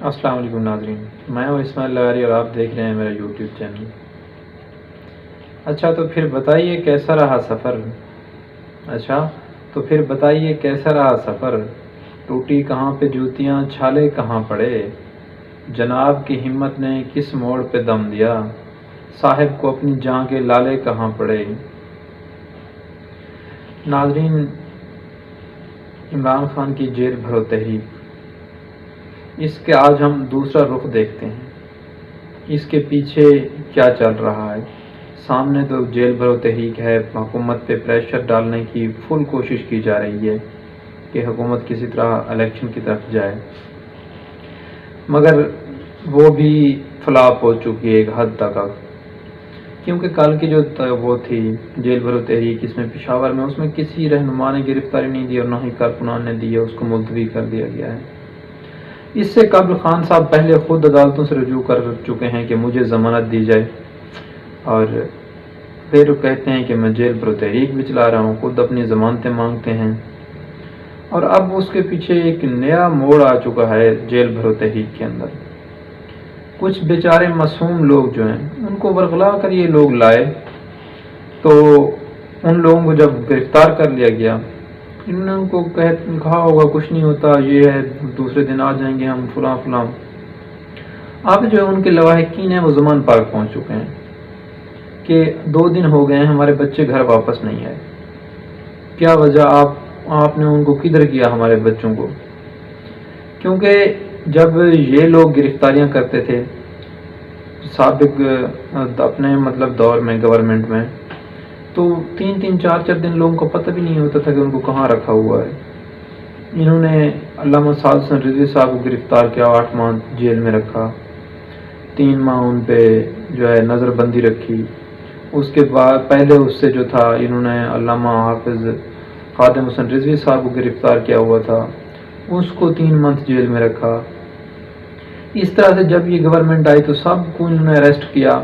السلام علیکم ناظرین، میں ہوں اسماعیل لغاری اور آپ دیکھ رہے ہیں میرا یوٹیوب چینل۔ اچھا تو پھر بتائیے کیسا رہا سفر؟ ٹوٹی کہاں پہ جوتیاں، چھالے کہاں پڑے؟ جناب کی ہمت نے کس موڑ پہ دم دیا؟ صاحب کو اپنی جاں کے لالے کہاں پڑے؟ ناظرین، عمران خان کی جیل بھرو تحریک، اس کے آج ہم دوسرا رخ دیکھتے ہیں۔ اس کے پیچھے کیا چل رہا ہے؟ سامنے تو جیل بھرو تحریک ہے، حکومت پہ پریشر ڈالنے کی فل کوشش کی جا رہی ہے کہ حکومت کسی طرح الیکشن کی طرف جائے، مگر وہ بھی فلاپ ہو چکی ہے ایک حد تک اب، کیونکہ کل کی جو وہ تھی جیل بھرو تحریک، اس میں پشاور میں، اس میں کسی رہنما نے گرفتاری نہیں دی اور نہ ہی کارکنان نے دی ہے، اس کو ملتوی کر دیا گیا ہے۔ اس سے قبل خان صاحب پہلے خود عدالتوں سے رجوع کر چکے ہیں کہ مجھے ضمانت دی جائے، اور پھر کہتے ہیں کہ میں جیل بھرو تحریک بھی چلا رہا ہوں، خود اپنی ضمانتیں مانگتے ہیں۔ اور اب اس کے پیچھے ایک نیا موڑ آ چکا ہے جیل بھرو تحریک کے اندر۔ کچھ بیچارے معصوم لوگ جو ہیں ان کو ورغلا کر یہ لوگ لائے، تو ان لوگوں کو جب گرفتار کر لیا گیا، انہوں نے ان کو کہا ہوگا کچھ نہیں ہوتا، یہ ہے، دوسرے دن آ جائیں گے ہم، فلاں فلاں۔ اب جو ان کے لواحقین ہیں وہ زمان پاک پہنچ چکے ہیں کہ 2 دن ہو گئے ہیں ہمارے بچے گھر واپس نہیں آئے۔ کیا وجہ؟ آپ نے ان کو کدھر کیا ہمارے بچوں کو؟ کیونکہ جب یہ لوگ گرفتاریاں کرتے تھے سابق اپنے دور میں، گورنمنٹ میں، تو 3 4 دن لوگوں کو پتہ بھی نہیں ہوتا تھا کہ ان کو کہاں رکھا ہوا ہے۔ انہوں نے علامہ سعد حسن رضوی صاحب کو گرفتار کیا، 8 ماہ جیل میں رکھا، 3 ماہ ان پہ جو ہے نظر بندی رکھی۔ اس کے بعد پہلے اس سے جو تھا، انہوں نے علامہ حافظ خادم حسن رضوی صاحب کو گرفتار کیا ہوا تھا، اس کو 3 ماہ جیل میں رکھا۔ اس طرح سے جب یہ گورنمنٹ آئی تو سب کو انہوں نے اریسٹ کیا،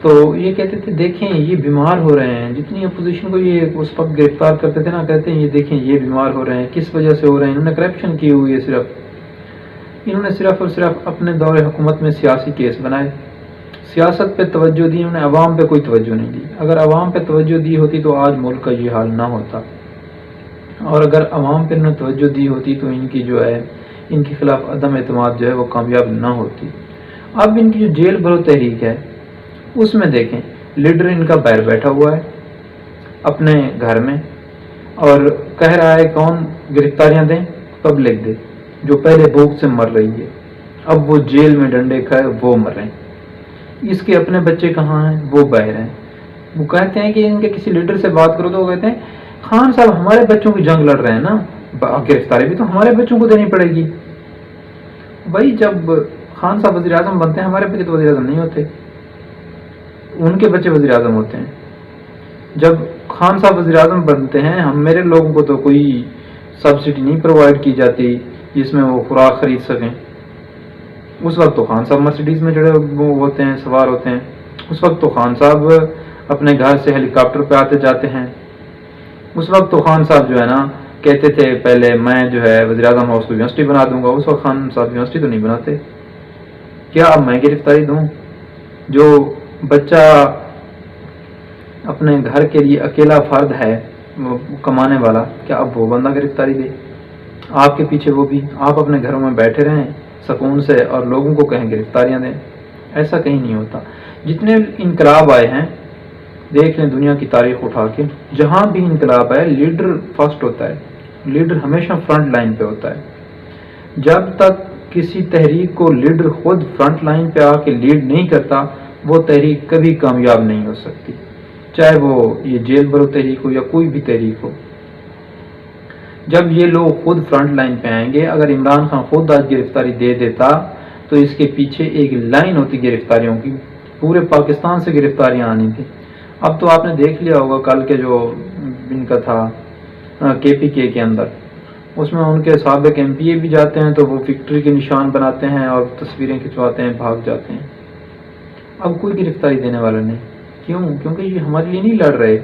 تو یہ کہتے تھے دیکھیں یہ بیمار ہو رہے ہیں، جتنی اپوزیشن کو یہ اس وقت گرفتار کرتے تھے نا، کہتے ہیں یہ دیکھیں یہ بیمار ہو رہے ہیں، کس وجہ سے ہو رہے ہیں؟ انہوں نے کرپشن کی ہوئی ہے، انہوں نے صرف اور صرف اپنے دور حکومت میں سیاسی کیس بنائے، سیاست پہ توجہ دی انہوں نے، عوام پہ کوئی توجہ نہیں دی۔ اگر عوام پہ توجہ دی ہوتی تو آج ملک کا یہ حال نہ ہوتا، اور اگر عوام پہ انہوں نے توجہ دی ہوتی تو ان کی جو ہے، ان کے خلاف عدم اعتماد جو ہے وہ کامیاب نہ ہوتی۔ اب ان کی جو جیل بھرو تحریک ہے، اس میں دیکھیں لیڈر ان کا باہر بیٹھا ہوا ہے اپنے گھر میں، اور کہہ رہا ہے کون گرفتاریاں دیں؟ پبلک دے، جو پہلے بھوک سے مر رہی ہے، اب وہ جیل میں ڈنڈے کھائے وہ مر رہے ہیں۔ اس کے اپنے بچے کہاں ہیں؟ وہ باہر ہیں۔ وہ کہتے ہیں کہ ان کے کسی لیڈر سے بات کرو تو وہ کہتے ہیں خان صاحب ہمارے بچوں کی جنگ لڑ رہے ہیں نا، گرفتاری بھی تو ہمارے بچوں کو دینی پڑے گی۔ بھائی جب خان صاحب وزیر اعظم بنتے ہیں، ہمارے بچے تو وزیر اعظم نہیں ہوتے، ان کے بچے وزیر اعظم ہوتے ہیں۔ جب خان صاحب وزیر اعظم بنتے ہیں، میرے لوگوں کو تو کوئی سبسڈی نہیں پرووائڈ کی جاتی جس میں وہ خوراک خرید سکیں۔ اس وقت تو خان صاحب مرسیڈیز میں جڑے وہ ہوتے ہیں، سوار ہوتے ہیں۔ اس وقت تو خان صاحب اپنے گھر سے ہیلی کاپٹر پہ آتے جاتے ہیں۔ اس وقت تو خان صاحب جو ہے نا کہتے تھے پہلے میں جو ہے وزیر اعظم ہاؤس کو یونیورسٹی بنا دوں گا، اس وقت خان صاحب یونیورسٹی تو نہیں بناتے۔ کیا اب میں گرفتاری دوں؟ جو بچہ اپنے گھر کے لیے اکیلا فرد ہے کمانے والا، کیا اب وہ بندہ گرفتاری دے؟ آپ کے پیچھے وہ بھی، آپ اپنے گھروں میں بیٹھے رہیں سکون سے اور لوگوں کو کہیں گرفتاریاں دیں؟ ایسا کہیں نہیں ہوتا۔ جتنے انقلاب آئے ہیں دیکھ لیں دنیا کی تاریخ اٹھا کے، جہاں بھی انقلاب آئے لیڈر فرسٹ ہوتا ہے، لیڈر ہمیشہ فرنٹ لائن پہ ہوتا ہے۔ جب تک کسی تحریک کو لیڈر خود فرنٹ لائن پہ آ کے لیڈ نہیں کرتا، وہ تحریک کبھی کامیاب نہیں ہو سکتی، چاہے وہ یہ جیل بھرو تحریک ہو یا کوئی بھی تحریک ہو۔ جب یہ لوگ خود فرنٹ لائن پہ آئیں گے، اگر عمران خان خود آج گرفتاری دے دیتا تو اس کے پیچھے ایک لائن ہوتی گرفتاریوں کی، پورے پاکستان سے گرفتاریاں آنی تھی۔ اب تو آپ نے دیکھ لیا ہوگا کل کے جو ان کا تھا KPK کے اندر، اس میں ان کے سابق MPA بھی جاتے ہیں تو وہ وکٹری کے نشان بناتے ہیں اور تصویریں کھنچواتے ہیں، بھاگ جاتے ہیں۔ اب کوئی گرفتاری دینے والا نہیں، کیوں؟ کیونکہ یہ ہمارے لیے نہیں لڑ رہے۔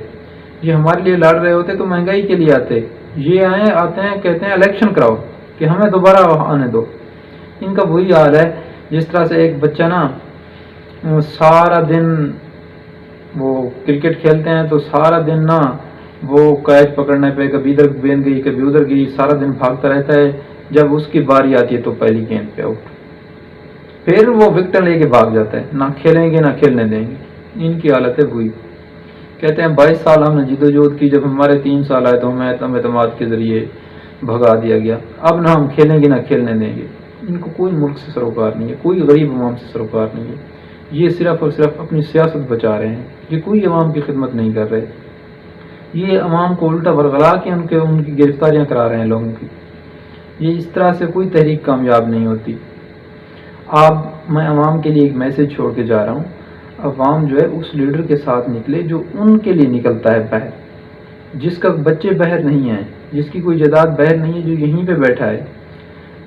یہ ہمارے لیے لڑ رہے ہوتے تو مہنگائی کے لیے آتے، یہ آتے ہیں کہتے ہیں الیکشن کراؤ کہ ہمیں دوبارہ آنے دو۔ ان کا وہی حال ہے جس طرح سے ایک بچہ نا سارا دن وہ کرکٹ کھیلتے ہیں تو سارا دن نا وہ کیچ پکڑنے پہ کبھی ادھر گیند گئی کبھی ادھر گئی، سارا دن بھاگتا رہتا ہے، جب اس کی باری آتی ہے تو پہلی گیند پہ آؤٹ، پھر وہ وکٹ لے کے بھاگ جاتا ہے، نہ کھیلیں گے نہ کھیلنے دیں گے۔ ان کی حالت ہے وہی، کہتے ہیں 22 سال ہم نے جدوجہد کی، جب ہمارے 3 سال آئے تو ہمیں اعتماد کے ذریعے بھگا دیا گیا، اب نہ ہم کھیلیں گے نہ کھیلنے دیں گے۔ ان کو کوئی ملک سے سروکار نہیں ہے، کوئی غریب عوام سے سروکار نہیں ہے، یہ صرف اور صرف اپنی سیاست بچا رہے ہیں، یہ کوئی عوام کی خدمت نہیں کر رہے، یہ عوام کو الٹا ورغلا کے ان کی گرفتاریاں کرا رہے ہیں لوگوں کی۔ یہ اس طرح سے کوئی تحریک کامیاب نہیں ہوتی۔ میں عوام کے لیے ایک میسج چھوڑ کے جا رہا ہوں، عوام جو ہے اس لیڈر کے ساتھ نکلے جو ان کے لیے نکلتا ہے باہر، جس کا بچے باہر نہیں ہیں، جس کی کوئی جائیداد باہر نہیں ہے، جو یہیں پہ بیٹھا ہے۔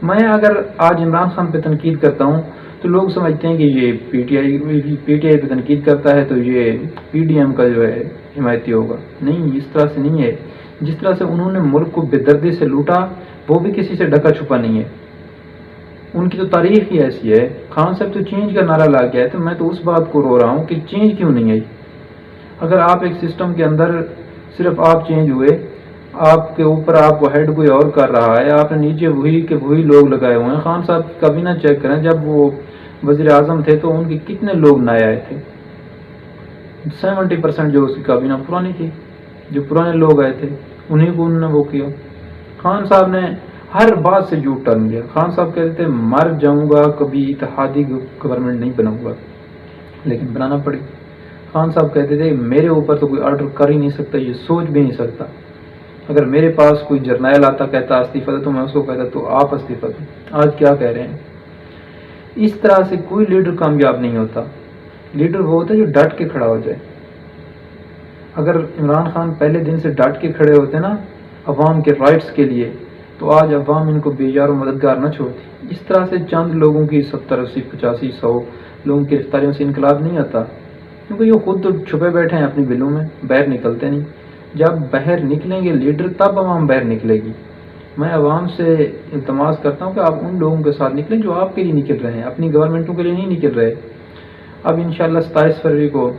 میں اگر آج عمران خان پہ تنقید کرتا ہوں تو لوگ سمجھتے ہیں کہ یہ پی ٹی آئی پہ تنقید کرتا ہے تو یہ پی ڈی ایم کا جو ہے حمایتی ہوگا۔ نہیں، اس طرح سے نہیں ہے۔ جس طرح سے انہوں نے ملک کو بے دردی سے لوٹا، وہ بھی کسی سے ڈکا چھپا نہیں ہے، ان کی تو تاریخ ہی ایسی ہے۔ خان صاحب تو چینج کا نعرہ لا گیا ہے، تو میں تو اس بات کو رو رہا ہوں کہ چینج کیوں نہیں آئی۔ اگر آپ ایک سسٹم کے اندر صرف آپ چینج ہوئے، آپ کے اوپر آپ کو ہیڈ کوئی اور کر رہا ہے، آپ نے نیچے وہی لوگ لگائے ہوئے ہیں۔ خان صاحب کی کابینہ چیک کریں، جب وہ وزیر اعظم تھے تو ان کے کتنے لوگ نئے آئے تھے؟ 70% جو اس کی کابینہ پرانی تھی، جو پرانے لوگ آئے تھے انہیں کو انہوں نے وہ کیا۔ خان صاحب نے ہر بات سے جھوٹ ٹرن لیا۔ خان صاحب کہتے تھے مر جاؤں گا کبھی اتحادی گورنمنٹ نہیں بناؤں گا، لیکن بنانا پڑی۔ خان صاحب کہتے تھے میرے اوپر تو کوئی آرڈر کر ہی نہیں سکتا، یہ سوچ بھی نہیں سکتا، اگر میرے پاس کوئی جرنیل آتا کہتا استعفیٰ دو تو میں اس کو کہتا تو آپ استعفیٰ دو۔ آج کیا کہہ رہے ہیں؟ اس طرح سے کوئی لیڈر کامیاب نہیں ہوتا۔ لیڈر وہ ہوتا ہے جو ڈٹ کے کھڑا ہو جائے۔ اگر عمران خان پہلے دن سے ڈٹ کے کھڑے ہوتے نا عوام کے رائٹس کے لیے، تو آج عوام ان کو بے یار و مددگار نہ چھوڑتی۔ اس طرح سے چند لوگوں کی 70 80 85 100 لوگوں کی گرفتاریوں سے انقلاب نہیں آتا، کیونکہ یہ خود تو چھپے بیٹھے ہیں اپنی بلوں میں، باہر نکلتے نہیں۔ جب باہر نکلیں گے لیڈر تب عوام باہر نکلے گی۔ میں عوام سے التماس کرتا ہوں کہ آپ ان لوگوں کے ساتھ نکلیں جو آپ کے لیے نکل رہے ہیں، اپنی گورنمنٹوں کے لیے نہیں نکل رہے۔ اب انشاءاللہ 27 فروری کو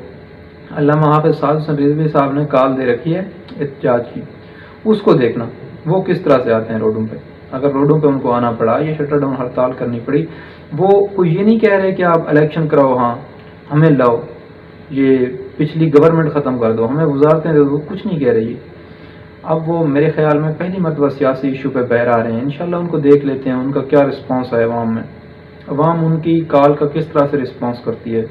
علامہ حافظ سعد حسین رضوی صاحب نے کال دے رکھی ہے احتجاج کی، اس کو دیکھنا وہ کس طرح سے آتے ہیں روڈوں پہ۔ اگر روڈوں پہ ان کو آنا پڑا، یہ شٹر ڈاؤن ہڑتال کرنی پڑی، وہ کوئی یہ نہیں کہہ رہے کہ آپ الیکشن کراؤ، ہاں ہمیں لاؤ، یہ پچھلی گورنمنٹ ختم کر دو، ہمیں وزارتیں دے دو، کچھ نہیں کہہ رہی ہے۔ اب وہ میرے خیال میں پہلی مرتبہ سیاسی ایشو پہ باہر آ رہے ہیں، انشاءاللہ ان کو دیکھ لیتے ہیں ان کا کیا رسپانس ہے عوام میں، عوام ان کی کال کا کس طرح سے رسپانس کرتی ہے،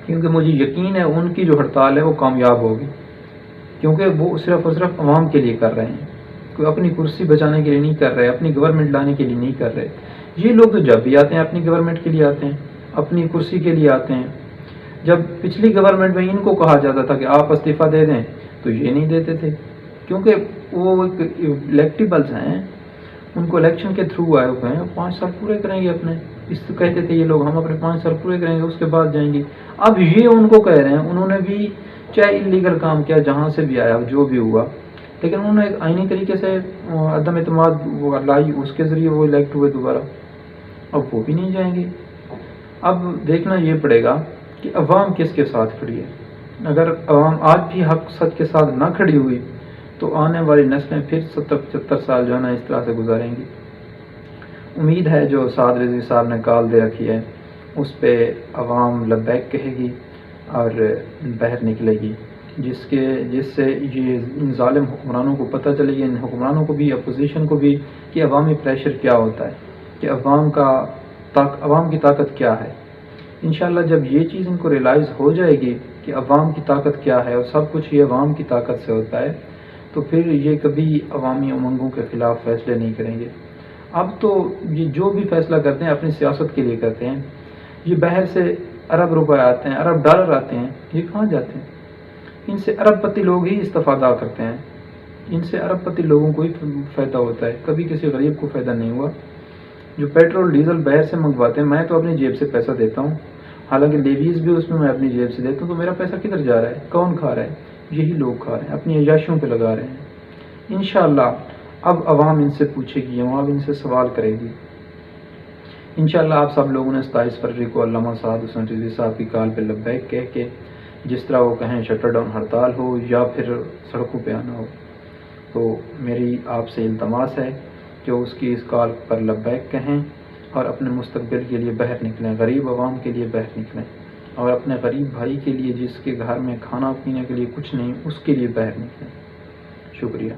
کیونکہ مجھے یقین ہے ان کی جو ہڑتال ہے وہ کامیاب ہوگی، کیونکہ وہ صرف اور صرف عوام کے لیے کر رہے ہیں، کوئی اپنی کرسی بچانے کے لیے نہیں کر رہے، اپنی گورنمنٹ لانے کے لیے نہیں کر رہے۔ یہ لوگ تو جب بھی آتے ہیں اپنی گورنمنٹ کے لیے آتے ہیں، اپنی کرسی کے لیے آتے ہیں۔ جب پچھلی گورنمنٹ میں ان کو کہا جاتا تھا کہ آپ استعفیٰ دے دیں تو یہ نہیں دیتے تھے، کیونکہ وہ الیکٹیبلز ہیں، ان کو الیکشن کے تھرو آئے ہوئے ہیں، 5 سال پورے کریں گے اپنے، اس سے کہتے تھے یہ لوگ ہم اپنے 5 سال پورے کریں گے اس کے بعد جائیں گے۔ اب یہ ان کو کہہ رہے ہیں، انہوں نے بھی چاہے انلیگل کام کیا، جہاں سے بھی آیا جو بھی ہوا، لیکن انہوں نے ایک آئینی طریقے سے عدم اعتماد وہ لائی، اس کے ذریعے وہ الیکٹ ہوئے دوبارہ، اب وہ بھی نہیں جائیں گے۔ اب دیکھنا یہ پڑے گا کہ عوام کس کے ساتھ کھڑی ہے۔ اگر عوام آج بھی حق سچ کے ساتھ نہ کھڑی ہوئی تو آنے والی نسلیں پھر 70-75 سال جو ہے نا اس طرح سے گزاریں گی۔ امید ہے جو سعد رضوی صاحب نے کال دے رکھی ہے اس پہ عوام لبیک کہے گی اور باہر نکلے گی، جس سے یہ ان ظالم حکمرانوں کو پتہ چلے گی، ان حکمرانوں کو بھی، اپوزیشن کو بھی، کہ عوامی پریشر کیا ہوتا ہے، کہ عوام کی طاقت کیا ہے۔ انشاءاللہ جب یہ چیز ان کو ریلائز ہو جائے گی کہ عوام کی طاقت کیا ہے اور سب کچھ یہ عوام کی طاقت سے ہوتا ہے، تو پھر یہ کبھی عوامی امنگوں کے خلاف فیصلے نہیں کریں گے۔ اب تو یہ جو بھی فیصلہ کرتے ہیں اپنی سیاست کے لیے کرتے ہیں۔ یہ باہر سے ارب روپے آتے ہیں، ارب ڈالر آتے ہیں، یہ کہاں جاتے ہیں؟ ان سے ارب پتی لوگ ہی استفادہ کرتے ہیں، ان سے ارب پتی لوگوں کو ہی فائدہ ہوتا ہے، کبھی کسی غریب کو فائدہ نہیں ہوا۔ جو پیٹرول ڈیزل باہر سے منگواتے ہیں، میں تو اپنی جیب سے پیسہ دیتا ہوں، حالانکہ لیویز بھی اس میں اپنی جیب سے دیتا ہوں، تو میرا پیسہ کدھر جا رہا ہے؟ کون کھا رہا ہے؟ یہی لوگ کھا رہے ہیں، اپنی عیاشیوں پہ لگا رہے ہیں۔ انشاءاللہ اب عوام ان سے پوچھے گی، عوام ان سے سوال کرے گی۔ انشاءاللہ آپ سب لوگوں نے 27 فروری کو علامہ سعد حسین رضوی صاحب کی کال پہ لبیک کہہ کے جس طرح وہ کہیں شٹر ڈاؤن ہڑتال ہو یا پھر سڑکوں پہ آنا ہو، تو میری آپ سے التماس ہے کہ اس کی اس کال پر لبیک کہیں اور اپنے مستقبل کے لیے باہر نکلیں، غریب عوام کے لیے باہر نکلیں، اور اپنے غریب بھائی کے لیے جس کے گھر میں کھانا پینے کے لیے کچھ نہیں، اس کے لیے باہر نکلیں۔ شکریہ۔